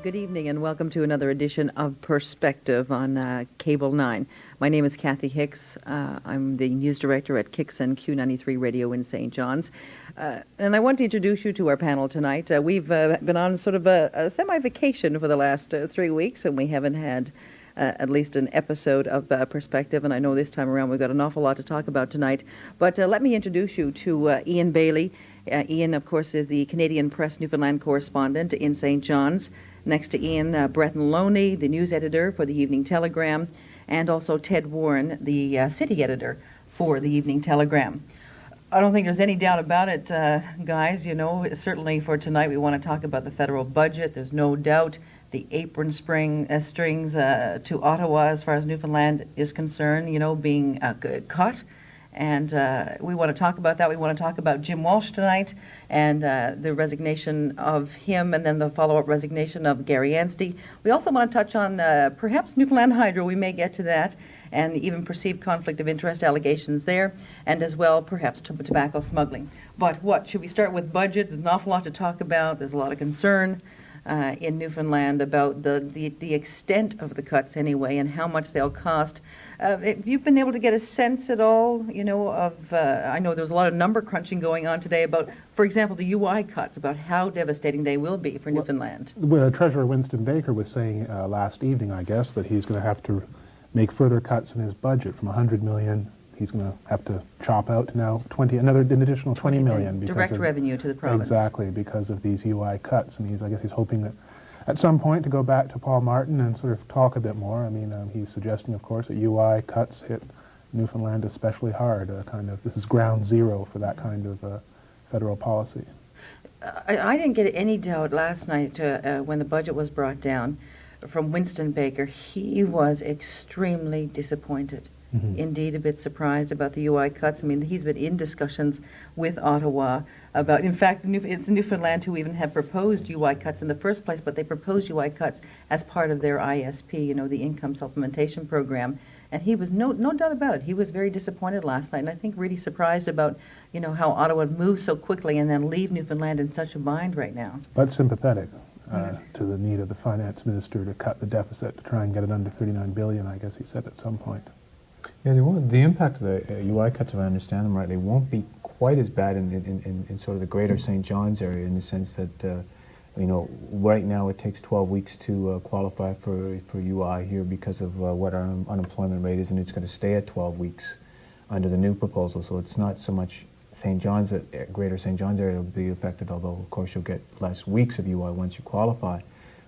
Good evening and welcome to another edition of Perspective on Cable 9. My name is Kathy Hicks. I'm the news director at Kicks and Q93 Radio in St. John's. And I want to introduce you to our panel tonight. We've been on sort of a semi-vacation for the last 3 weeks, and we haven't had at least an episode of Perspective, and I know this time around we've got an awful lot to talk about tonight. But let me introduce you to Ian Bailey. Ian, of course, is the Canadian Press Newfoundland correspondent in St. John's. Next to Ian, Bretton Loney, the news editor for the Evening Telegram, and also Ted Warren, the city editor for the Evening Telegram. I don't think there's any doubt about it, guys. You know, certainly for tonight we want to talk about the federal budget. There's no doubt the apron strings to Ottawa as far as Newfoundland is concerned, you know, being cut. And we want to talk about that. We want to talk about Jim Walsh tonight and the resignation of him and then the follow-up resignation of Gary Anstey. We also want to touch on perhaps Newfoundland Hydro. We may get to that, and even perceived conflict of interest allegations there, and as well perhaps tobacco smuggling. But what, should we start with budget? There's an awful lot to talk about. There's a lot of concern in Newfoundland about the extent of the cuts anyway and how much they'll cost. Have you been able to get a sense at all, you know, of, I know there's a lot of number crunching going on today about, for example, the UI cuts, about how devastating they will be for Newfoundland. Well, Treasurer Winston Baker was saying last evening, I guess, that he's going to have to make further cuts in his budget from $100 million. He's going to have to chop out to now an additional $20 million. Direct revenue to the province. Exactly, because of these UI cuts. And I guess he's hoping that at some point to go back to Paul Martin and sort of talk a bit more. I mean, he's suggesting, of course, that UI cuts hit Newfoundland especially hard. This is ground zero for that kind of federal policy. I didn't get any doubt last night when the budget was brought down from Winston Baker. He was extremely disappointed. Mm-hmm. Indeed, a bit surprised about the UI cuts. I mean, he's been in discussions with Ottawa about, in fact, it's Newfoundland who even have proposed UI cuts in the first place, but they proposed UI cuts as part of their ISP, you know, the Income Supplementation Program. And he was, no doubt about it, he was very disappointed last night, and I think really surprised about, you know, how Ottawa moved so quickly and then leave Newfoundland in such a bind right now. But sympathetic to the need of the finance minister to cut the deficit to try and get it under $39 billion, I guess he said at some point. Yeah, the impact of the UI cuts, if I understand them rightly, won't be quite as bad in sort of the greater St. John's area, in the sense that, you know, right now it takes 12 weeks to qualify for UI here because of what our unemployment rate is, and it's going to stay at 12 weeks under the new proposal. So it's not so much St. John's, greater St. John's area will be affected, although of course you'll get less weeks of UI once you qualify.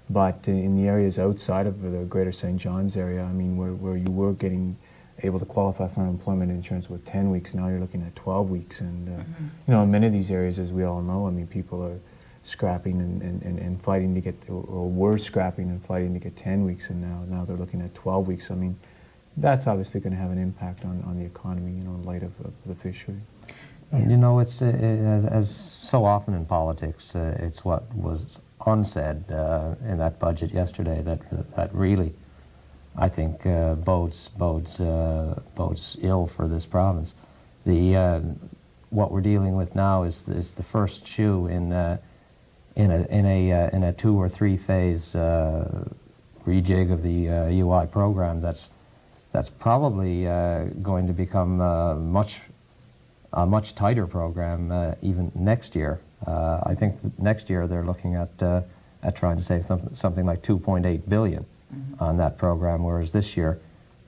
But in the areas outside of the greater St. John's area, I mean, where you were able to qualify for unemployment insurance with 10 weeks, now you're looking at 12 weeks. And, you know, in many of these areas, as we all know, I mean, people are scrapping and fighting to get, or were scrapping and fighting to get 10 weeks, and now they're looking at 12 weeks. I mean, that's obviously going to have an impact on the economy, you know, in light of the fishery. Yeah. You know, it's as so often in politics, it's what was unsaid in that budget yesterday that really, I think, bodes ill for this province. What we're dealing with now is the first shoe in a 2 or 3 phase rejig of the UI program. That's probably going to become a much tighter program even next year. I think next year they're looking at trying to save something like $2.8 billion. Mm-hmm. on that program, whereas this year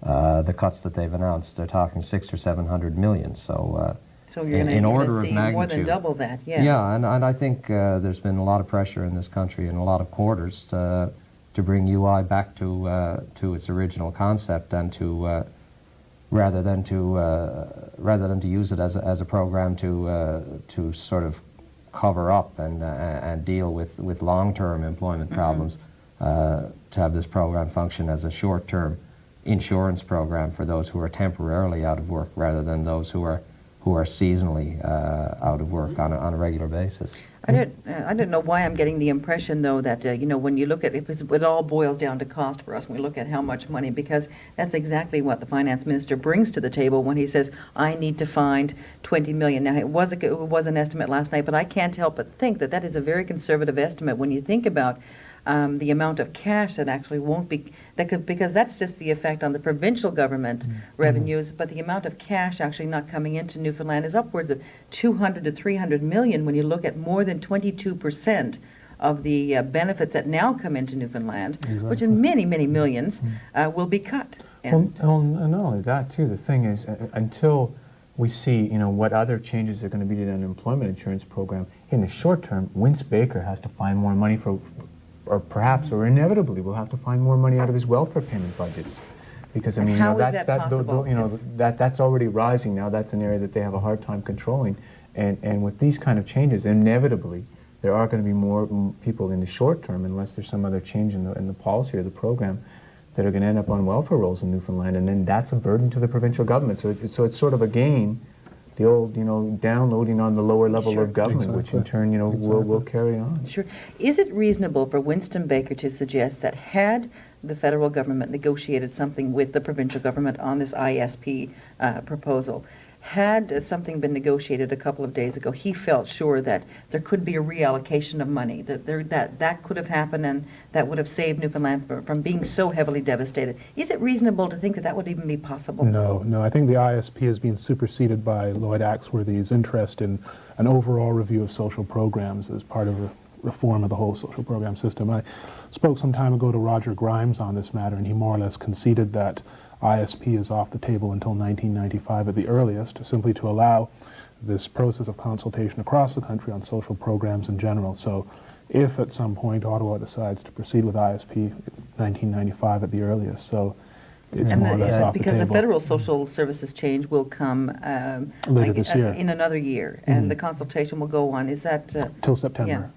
the cuts that they've announced, they're talking $600 or $700 million. So you're in order of see magnitude, more than double that. Yeah. Yeah, and I think there's been a lot of pressure in this country and a lot of quarters to bring UI back to its original concept, and to rather than to use it as a program to sort of cover up and deal with long-term employment problems. To have this program function as a short-term insurance program for those who are temporarily out of work, rather than those who are seasonally out of work on a regular basis. I don't know why I'm getting the impression, though, that you know, when you look at it all boils down to cost for us when we look at how much money, because that's exactly what the finance minister brings to the table when he says, I need to find $20 million. Now, it was an estimate last night, but I can't help but think that is a very conservative estimate when you think about the amount of cash that actually won't be, because that's just the effect on the provincial government revenues, but the amount of cash actually not coming into Newfoundland is upwards of 200 to 300 million when you look at more than 22% of the benefits that now come into Newfoundland, which is many, many millions, will be cut. And not only that, too, the thing is, until we see, what other changes are going to be to the unemployment insurance program, in the short term, Wince Baker has to find more money or perhaps, or inevitably, will have to find more money out of his welfare payment budgets. Because, I mean, how is that possible? That's already rising now. That's an area that they have a hard time controlling. And with these kind of changes, inevitably, there are going to be more people in the short term, unless there's some other change in the policy or the program, that are going to end up on welfare rolls in Newfoundland, and then that's a burden to the provincial government. So it's sort of, again, the old, downloading on the lower level of government, which in turn, will carry on. Sure. Is it reasonable for Winston Baker to suggest that had the federal government negotiated something with the provincial government on this ISP proposal, had something been negotiated a couple of days ago, he felt sure that there could be a reallocation of money, that could have happened, and that would have saved Newfoundland from being so heavily devastated. Is it reasonable to think that that would even be possible? No. I think the ISP has been superseded by Lloyd Axworthy's interest in an overall review of social programs as part of a reform of the whole social program system. I spoke some time ago to Roger Grimes on this matter, and he more or less conceded that ISP is off the table until 1995 at the earliest, simply to allow this process of consultation across the country on social programs in general. So if at some point Ottawa decides to proceed with ISP, 1995 at the earliest. So it's more or less off the table. Because the federal social services change will come later this year. In another year, and the consultation will go on. Is that... till September. Yeah.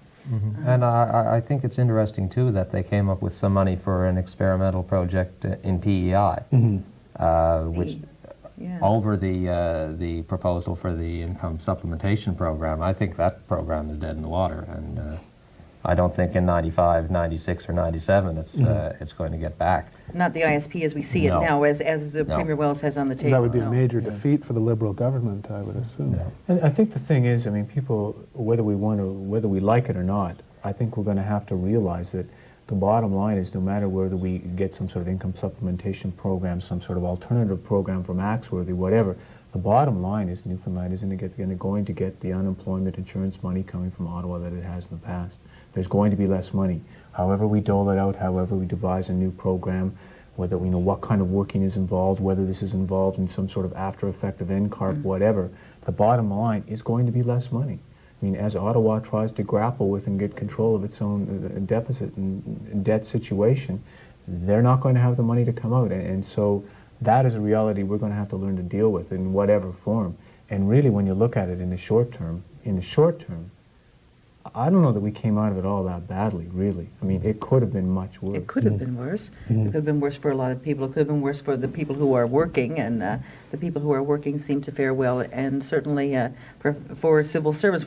And I think it's interesting, too, that they came up with some money for an experimental project in PEI, which over the proposal for the income supplementation program. I think that program is dead in the water, and I don't think in 95, 96, or 97 it's going to get back. Not the ISP as we see it now, as the Premier Wells has on the table. That would be a major defeat for the Liberal government, I would assume. And I think the thing is, I mean, people, whether we like it or not, I think we're going to have to realize that the bottom line is, no matter whether we get some sort of income supplementation program, some sort of alternative program from Axworthy, whatever, the bottom line is Newfoundland isn't going to get the unemployment insurance money coming from Ottawa that it has in the past. There's going to be less money. However we dole it out, however we devise a new program, whether we know what kind of working is involved, whether this is involved in some sort of after effect of NCARP, whatever, the bottom line is going to be less money. I mean, as Ottawa tries to grapple with and get control of its own deficit and debt situation, they're not going to have the money to come out. And so that is a reality we're going to have to learn to deal with in whatever form. And really, when you look at it in the short term, I don't know that we came out of it all that badly, really. I mean, it could have been much worse. It could have been worse. It could have been worse for a lot of people. It could have been worse for the people who are working, and the people who are working seem to fare well. And certainly for civil service,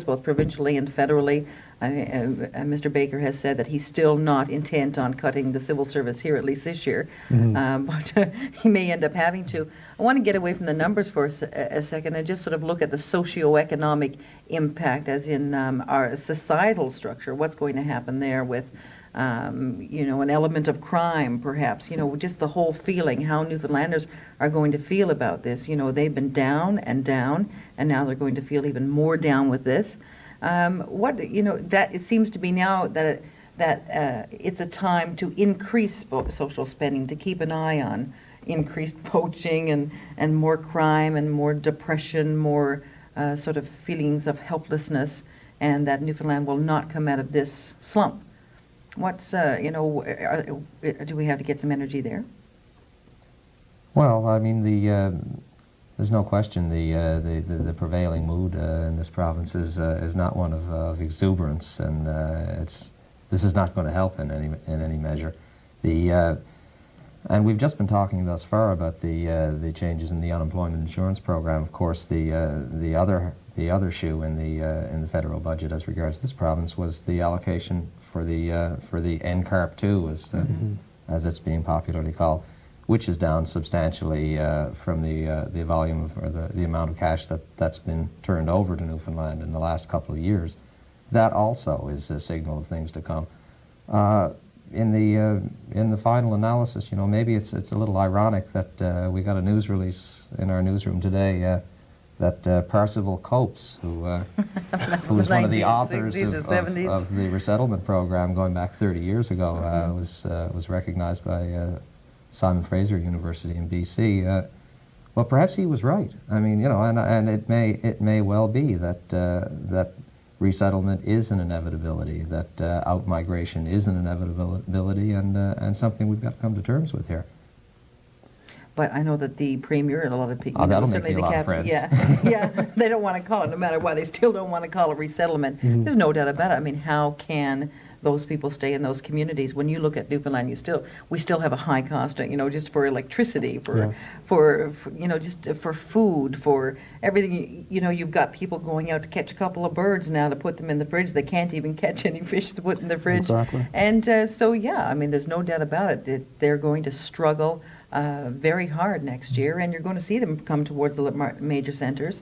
both provincially and federally, Mr. Baker has said that he's still not intent on cutting the civil service here, at least this year, but he may end up having to. I want to get away from the numbers for a second and just sort of look at the socioeconomic impact, as in our societal structure. What's going to happen there with, an element of crime, perhaps? Just the whole feeling, how Newfoundlanders are going to feel about this. They've been down, and now they're going to feel even more down with this. That it seems to be now that it's a time to increase social spending, to keep an eye on increased poaching and more crime and more depression, more sort of feelings of helplessness, and that Newfoundland will not come out of this slump. What's do we have to get some energy there? Well, I mean, there's no question the prevailing mood in this province is not one of exuberance, and this is not going to help in any measure. And we've just been talking thus far about the changes in the unemployment insurance program. Of course, the other shoe in the federal budget as regards this province was the allocation for the NCARP 2, as it's being popularly called, which is down substantially from the volume or the amount of cash that's been turned over to Newfoundland in the last couple of years. That also is a signal of things to come. In the final analysis, maybe it's a little ironic that we got a news release in our newsroom today that Percival Copes, who was one of the authors of the resettlement program going back 30 years ago, was recognized by Simon Fraser University in BC. Well, perhaps he was right. I mean, and it may well be that resettlement is an inevitability, that out-migration is an inevitability, and something we've got to come to terms with here. But I know that the Premier and a lot of people... Oh, that'll make me a lot of friends. Yeah, they don't want to call it, no matter what, they still don't want to call it resettlement. Mm-hmm. There's no doubt about it. I mean, how can those people stay in those communities? When you look at Newfoundland, we still have a high cost, just for electricity, for just for food, for everything. You've got people going out to catch a couple of birds now to put them in the fridge. They can't even catch any fish to put in the fridge. Exactly. And there's no doubt about it. They're going to struggle very hard next year, and you're going to see them come towards the major centers.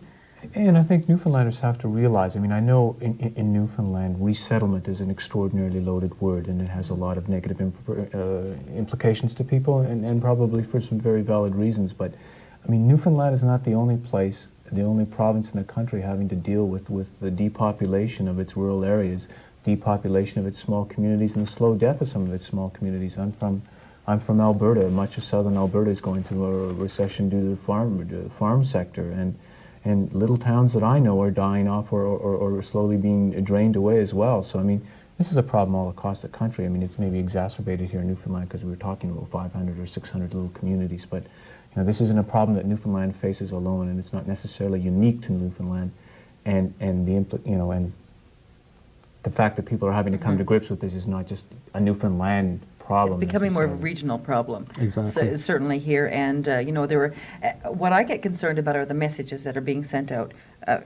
And I think Newfoundlanders have to realize, I know in Newfoundland, resettlement is an extraordinarily loaded word, and it has a lot of negative implications to people, and probably for some very valid reasons. But, Newfoundland is not the only place, the only province in the country having to deal with the depopulation of its rural areas, depopulation of its small communities, and the slow death of some of its small communities. I'm from Alberta. Much of southern Alberta is going through a recession due to the farm sector, and little towns that I know are dying off or slowly being drained away as well. So, this is a problem all across the country. It's maybe exacerbated here in Newfoundland because we were talking about 500 or 600 little communities, but this isn't a problem that Newfoundland faces alone, and it's not necessarily unique to Newfoundland. And the fact that people are having to come to grips with this is not just a Newfoundland problem. It's becoming more of a regional problem. Exactly. So, certainly here, and what I get concerned about are the messages that are being sent out.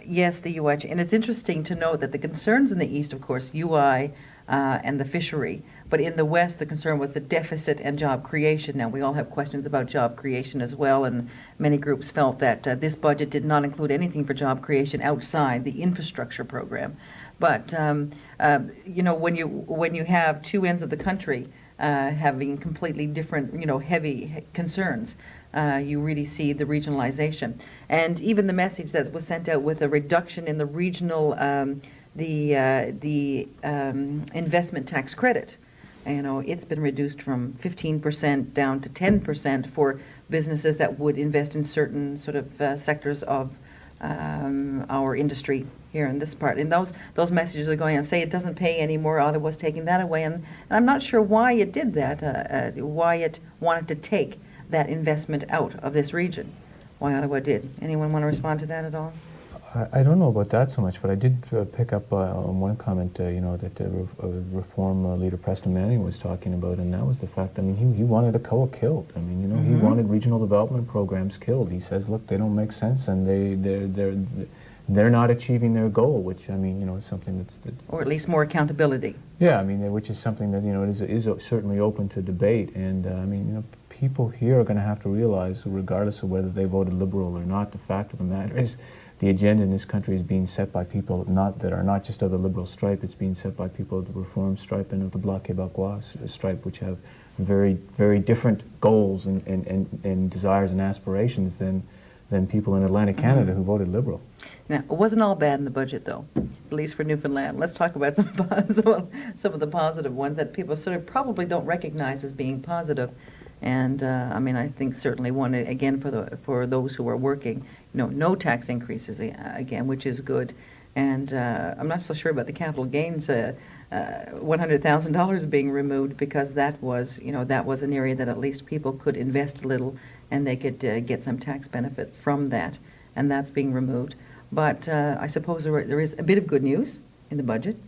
Yes, the UI, and it's interesting to note that the concerns in the east, of course, UI and the fishery, but in the west, the concern was the deficit and job creation. Now, we all have questions about job creation as well, and many groups felt that this budget did not include anything for job creation outside the infrastructure program. But when you have two ends of the country having completely different, heavy concerns, you really see the regionalization. And even the message that was sent out with a reduction in the regional, the investment tax credit. It's been reduced from 15% down to 10% for businesses that would invest in certain sort of sectors of our industry here in this part. And those messages are going on. Say it doesn't pay anymore. Ottawa's taking that away. And I'm not sure why it did that, why it wanted to take that investment out of this region, why Ottawa did. Anyone want to respond to that at all? I don't know about that so much, but I did pick up on one comment, that Reform leader Preston Manning was talking about, and that was the fact, he wanted ACOA killed. He wanted regional development programs killed. He says, look, they don't make sense, and they're not achieving their goal, which, is something that's... Or at least more accountability. Yeah, which is something that, is certainly open to debate, and, people here are going to have to realize, regardless of whether they voted Liberal or not, the fact of the matter is the agenda in this country is being set by people that are not just of the Liberal stripe. It's being set by people of the Reform stripe and of the Bloc Québécois stripe, which have very, very different goals and desires and aspirations than people in Atlantic Canada who voted Liberal. Now, it wasn't all bad in the budget, though, at least for Newfoundland. Let's talk about some of the positive ones that people sort of probably don't recognize as being positive. And I think certainly one, again, for those who are working, no tax increases again, which is good. And I'm not so sure about the capital gains, $100,000 being removed, because that was an area that at least people could invest a little and they could get some tax benefit from that, and that's being removed. But I suppose there is a bit of good news in the budget.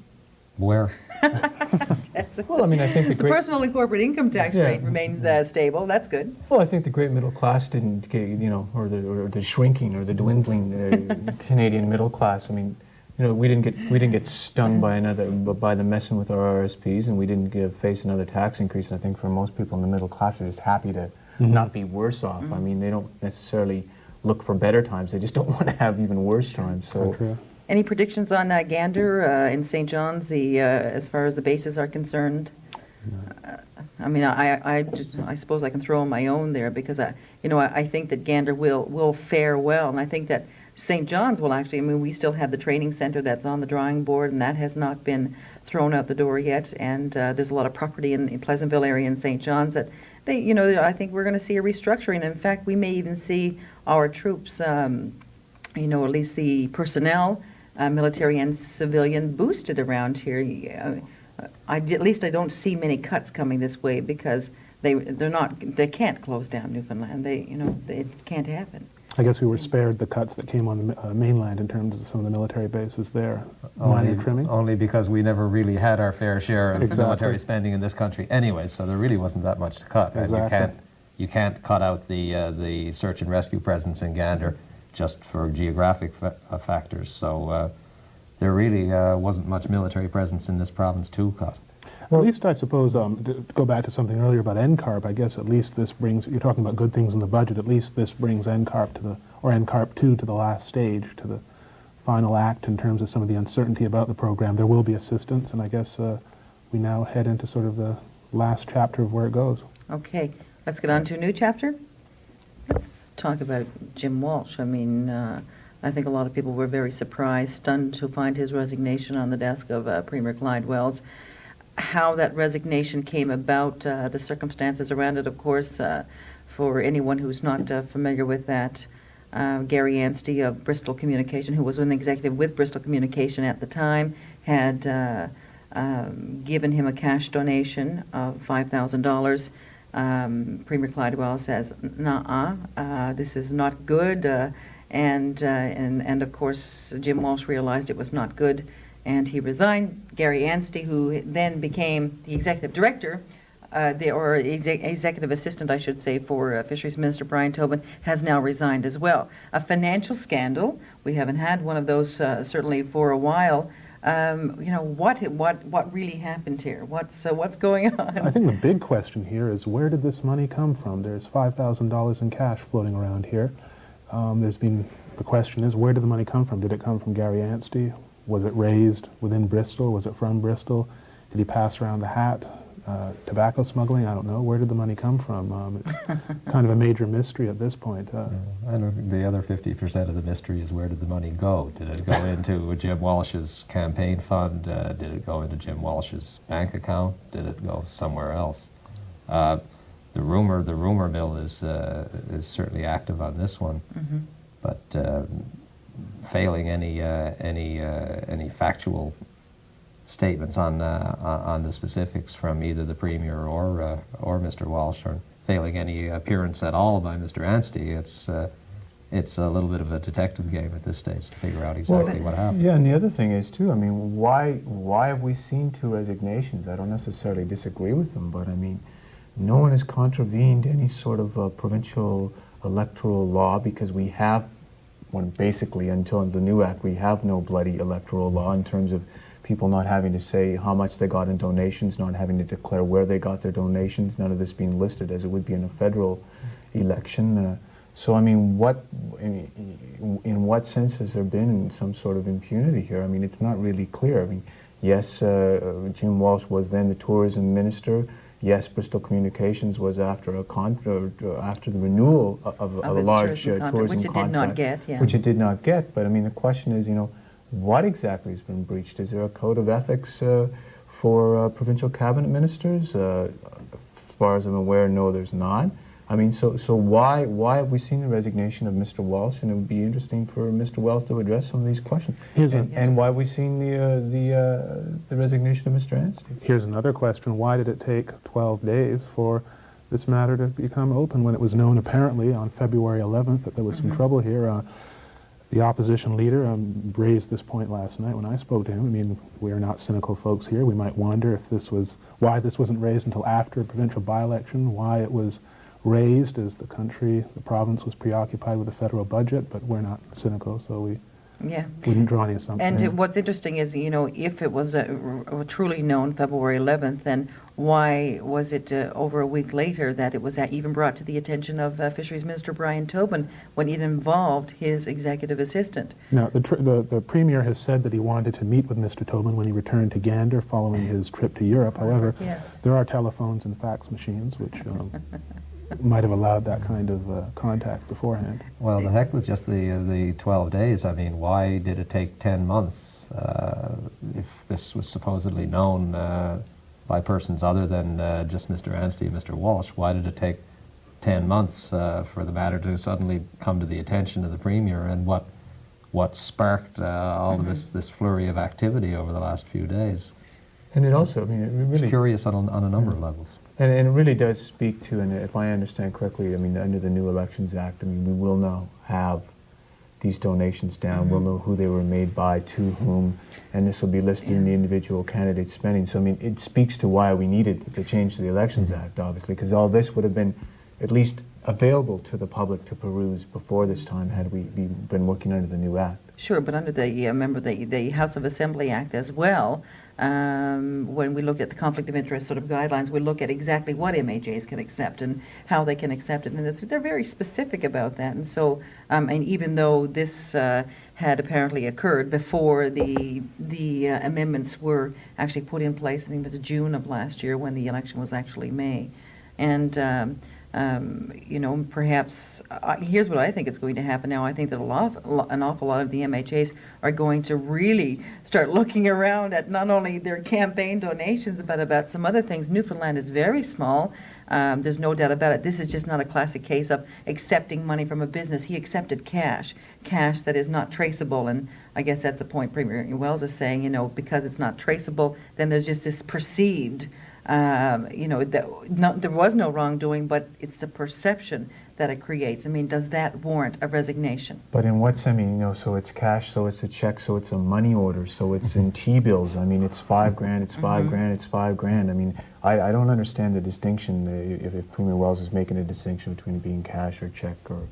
Where? Well, I think the personal and corporate income tax rate remains stable. That's good. Well, I think the great middle class didn't get, or the shrinking or the dwindling Canadian middle class. We didn't get stung by the messing with our RSPs, and we didn't face another tax increase. And I think for most people in the middle class, they're just happy to not be worse off. They don't necessarily look for better times. They just don't want to have even worse times. So. Any predictions on Gander in St. John's, as far as the bases are concerned? I mean, I suppose I can throw in my own there because I think that Gander will fare well, and I think that St. John's will actually. I mean, we still have the training center that's on the drawing board, and that has not been thrown out the door yet. And there's a lot of property in Pleasantville area and St. John's that I think we're going to see a restructuring. In fact, we may even see our troops, at least the personnel, military and civilian, boosted around here. At least I don't see many cuts coming this way because they can't close down Newfoundland. It can't happen. I guess we were spared the cuts that came on the mainland in terms of some of the military bases there. Minor trimming? Only because we never really had our fair share of Exactly. military spending in this country anyway, so there really wasn't that much to cut. Exactly. And you can't cut out the search and rescue presence in Gander just for geographic factors. So there really wasn't much military presence in this province to cut. Well, at least I suppose, to go back to something earlier about NCARP, I guess at least this brings, you're talking about good things in the budget, at least this brings NCARP NCARP 2 to the last stage, to the final act in terms of some of the uncertainty about the program. There will be assistance, and I guess we now head into sort of the last chapter of where it goes. Okay, let's get on to a new chapter. Let's talk about Jim Walsh. I mean, I think a lot of people were very surprised, stunned to find his resignation on the desk of Premier Clyde Wells. How that resignation came about, the circumstances around it, of course, for anyone who's not familiar with that. Gary Anstey of Bristol Communication, who was an executive with Bristol Communication at the time, had given him a cash donation of $5,000. Premier Clyde Wells says, this is not good. And of course, Jim Walsh realized it was not good, and he resigned. Gary Anstey, who then became the executive director, executive assistant, I should say, for Fisheries Minister Bryan Tobin, has now resigned as well. A financial scandal. We haven't had one of those certainly for a while. What really happened here? What's going on? I think the big question here is, where did this money come from? There's $5,000 in cash floating around here. The question is, where did the money come from? Did it come from Gary Anstey? Was it raised within Bristol? Was it from Bristol? Did he pass around the hat? Tobacco smuggling? I don't know. Where did the money come from? It's kind of a major mystery at this point. And the other 50% of the mystery is, where did the money go? Did it go into Jim Walsh's campaign fund? Did it go into Jim Walsh's bank account? Did it go somewhere else? The rumor mill is certainly active on this one, but failing any factual statements on the specifics from either the Premier or Mr. Walsh, or failing any appearance at all by Mr. Anstey, it's a little bit of a detective game at this stage to figure out exactly what happened. Yeah, and the other thing is too, I mean, why have we seen 2 resignations? I don't necessarily disagree with them, but I mean, no one has contravened any sort of provincial electoral law, because we have, basically until the new act, we have no bloody electoral law in terms of people not having to say how much they got in donations, not having to declare where they got their donations, none of this being listed as it would be in a federal election. So, I mean, in what sense has there been some sort of impunity here? I mean, it's not really clear. I mean, yes, Jim Walsh was then the tourism minister. Yes, Bristol Communications was after after the renewal of a large tourism contract, which it did not get. Yeah. Which it did not get. But I mean, the question is, what exactly has been breached? Is there a code of ethics for provincial cabinet ministers? As far as I'm aware, no, there's not. I mean, so why have we seen the resignation of Mr. Walsh? And it would be interesting for Mr. Walsh to address some of these questions. And why have we seen the resignation of Mr. Anstey? Here's another question. Why did it take 12 days for this matter to become open when it was known apparently on February 11th that there was some trouble here? The opposition leader raised this point last night when I spoke to him. I mean, we are not cynical folks here. We might wonder if why this wasn't raised until after a provincial by-election, why it was raised as the province was preoccupied with the federal budget, but we're not cynical, so we didn't draw any assumptions. And what's interesting is, if it was truly known February 11th, then why was it over a week later that it was even brought to the attention of Fisheries Minister Bryan Tobin when it involved his executive assistant? Now, the Premier has said that he wanted to meet with Mr. Tobin when he returned to Gander following his trip to Europe. However, Yes. there are telephones and fax machines which might have allowed that kind of contact beforehand. Well, the heck with just the 12 days. I mean, why did it take 10 months if this was supposedly known by persons other than just Mr. Anstey and Mr. Walsh? Why did it take 10 months for the matter to suddenly come to the attention of the Premier, and what sparked all of this flurry of activity over the last few days? And it also, I mean, it really... It's curious on a number of levels. And it really does speak to, and if I understand correctly, I mean, under the new Elections Act, I mean, we will now have these donations down. We'll know who they were made by, to whom, and this will be listed in the individual candidate's spending. So, I mean, it speaks to why we needed the change to the Elections Act, obviously, because all this would have been at least available to the public to peruse before this time had we been working under the new Act. Sure, but under the, remember, the House of Assembly Act as well, when we look at the conflict of interest sort of guidelines, we look at exactly what MHAs can accept and how they can accept it, and they're very specific about that. And so, and even though this had apparently occurred before the amendments were actually put in place, I think it was June of last year when the election was actually May, and perhaps here's what I think is going to happen now. I think that an awful lot of the MHAs are going to really start looking around at not only their campaign donations, but about some other things. Newfoundland is very small. There's no doubt about it. This is just not a classic case of accepting money from a business. He accepted cash that is not traceable. And I guess that's the point Premier Wells is saying, because it's not traceable, then there's just this perceived there was no wrongdoing, but it's the perception that it creates. I mean, does that warrant a resignation? But in what sense? I mean, so it's cash, so it's a check, so it's a money order, so it's in T-bills. I mean, it's $5,000, it's $5,000, it's $5,000. I mean, I don't understand the distinction if Premier Wells is making a distinction between being cash or check or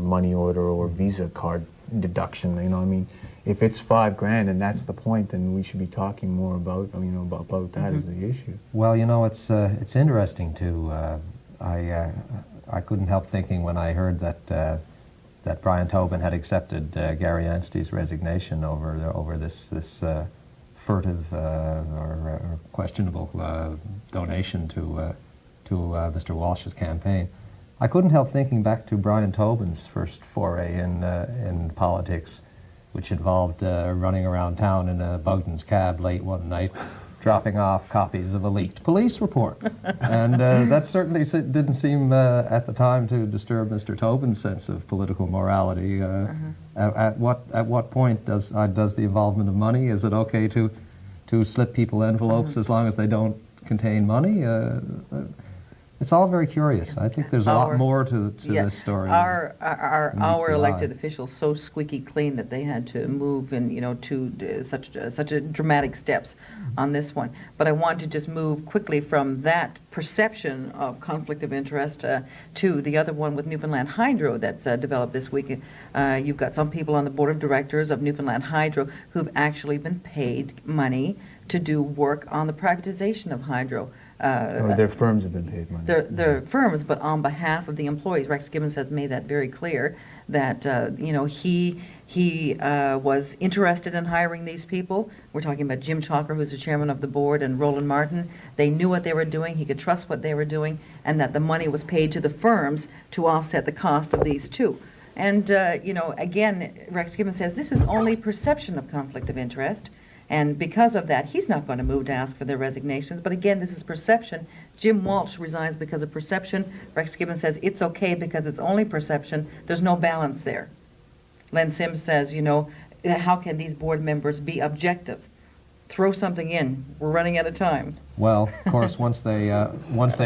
money order or Visa card deduction. I mean, if it's $5,000 and that's the point, then we should be talking more about, about that as the issue. Well, it's interesting too. I couldn't help thinking when I heard that Bryan Tobin had accepted Gary Anstey's resignation over this furtive or questionable donation to Mr. Walsh's campaign. I couldn't help thinking back to Bryan Tobin's first foray in politics, which involved running around town in a Bogdan's cab late one night, dropping off copies of a leaked police report. And that certainly didn't seem at the time to disturb Mr. Tobin's sense of political morality. At what point does the involvement of money, is it okay to slip people envelopes as long as they don't contain money? It's all very curious. I think there's a lot more to this story. Our elected officials so squeaky clean that they had to move in, to such a dramatic steps on this one. But I want to just move quickly from that perception of conflict of interest to the other one with Newfoundland Hydro that's developed this week. You've got some people on the board of directors of Newfoundland Hydro who've actually been paid money to do work on the privatization of hydro. Or their firms have been paid money. Their firms, but on behalf of the employees. Rex Gibbons has made that very clear that he was interested in hiring these people. We're talking about Jim Chalker, who's the chairman of the board, and Roland Martin. They knew what they were doing. He could trust what they were doing, and that the money was paid to the firms to offset the cost of these two. And again, Rex Gibbons says this is only perception of conflict of interest. And because of that, he's not going to move to ask for their resignations. But again, this is perception. Jim Walsh resigns because of perception. Rex Gibbons says it's okay because it's only perception. There's no balance there. Len Sims says, how can these board members be objective? Throw something in. We're running out of time. Well, of course, once they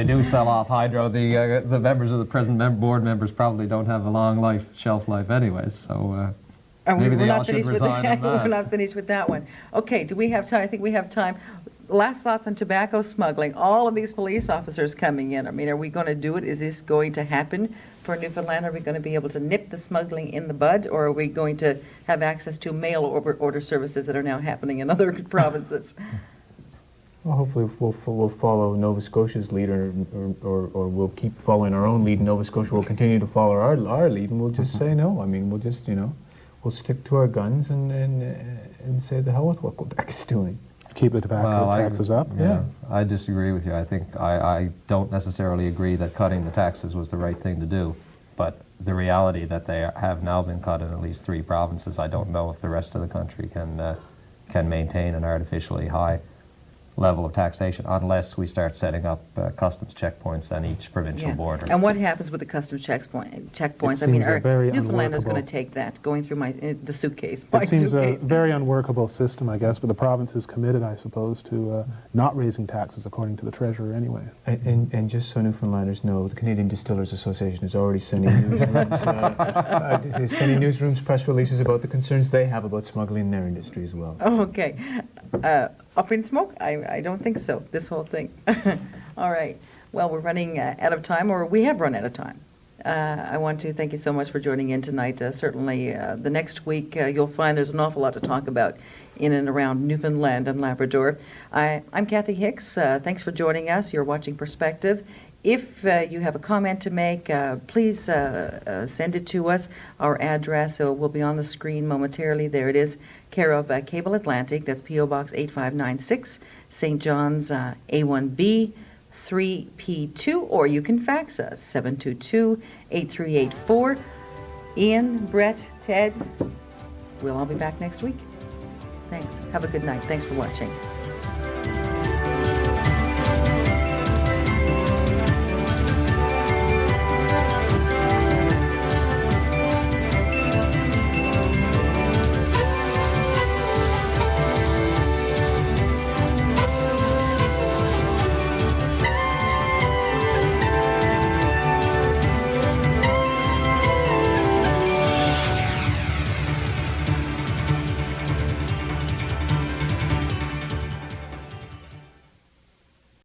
do sell off Hydro, the members of the present board members probably don't have a long shelf life anyways. So. Maybe they all should resign en masse. We're not finished with that one. Okay, do we have time? I think we have time. Last thoughts on tobacco smuggling. All of these police officers coming in. I mean, are we going to do it? Is this going to happen for Newfoundland? Are we going to be able to nip the smuggling in the bud, or are we going to have access to mail order services that are now happening in other provinces? Well, hopefully we'll follow Nova Scotia's lead, or we'll keep following our own lead. Nova Scotia will continue to follow our lead, and we'll just say no. I mean, we'll just, we'll stick to our guns and say the hell with what Quebec is doing. Keep the tobacco taxes up? Yeah, I disagree with you. I think I don't necessarily agree that cutting the taxes was the right thing to do, but the reality that they have now been cut in at least 3 provinces, I don't know if the rest of the country can maintain an artificially high level of taxation unless we start setting up customs checkpoints on each provincial border. And what happens with the customs checkpoints? I It mean, seems a are very Newfoundlanders going to unworkable- take that, going through the suitcase? It seems a very unworkable system, I guess, but the province is committed, I suppose, to not raising taxes according to the Treasurer anyway. And just so Newfoundlanders know, the Canadian Distillers Association is already sending newsrooms, press releases about the concerns they have about smuggling in their industry as well. Oh, okay. Up in smoke? I don't think so, this whole thing. All right. Well, we're running out of time, or we have run out of time. I want to thank you so much for joining in tonight. Certainly, the next week, you'll find there's an awful lot to talk about in and around Newfoundland and Labrador. I'm Kathy Hicks. Thanks for joining us. You're watching Perspective. If you have a comment to make, please send it to us. Our address will be on the screen momentarily. There it is, care of Cable Atlantic. That's P.O. Box 8596, St. John's, A1B, 3P2, or you can fax us, 722-8384. Ian, Brett, Ted, we'll all be back next week. Thanks. Have a good night. Thanks for watching.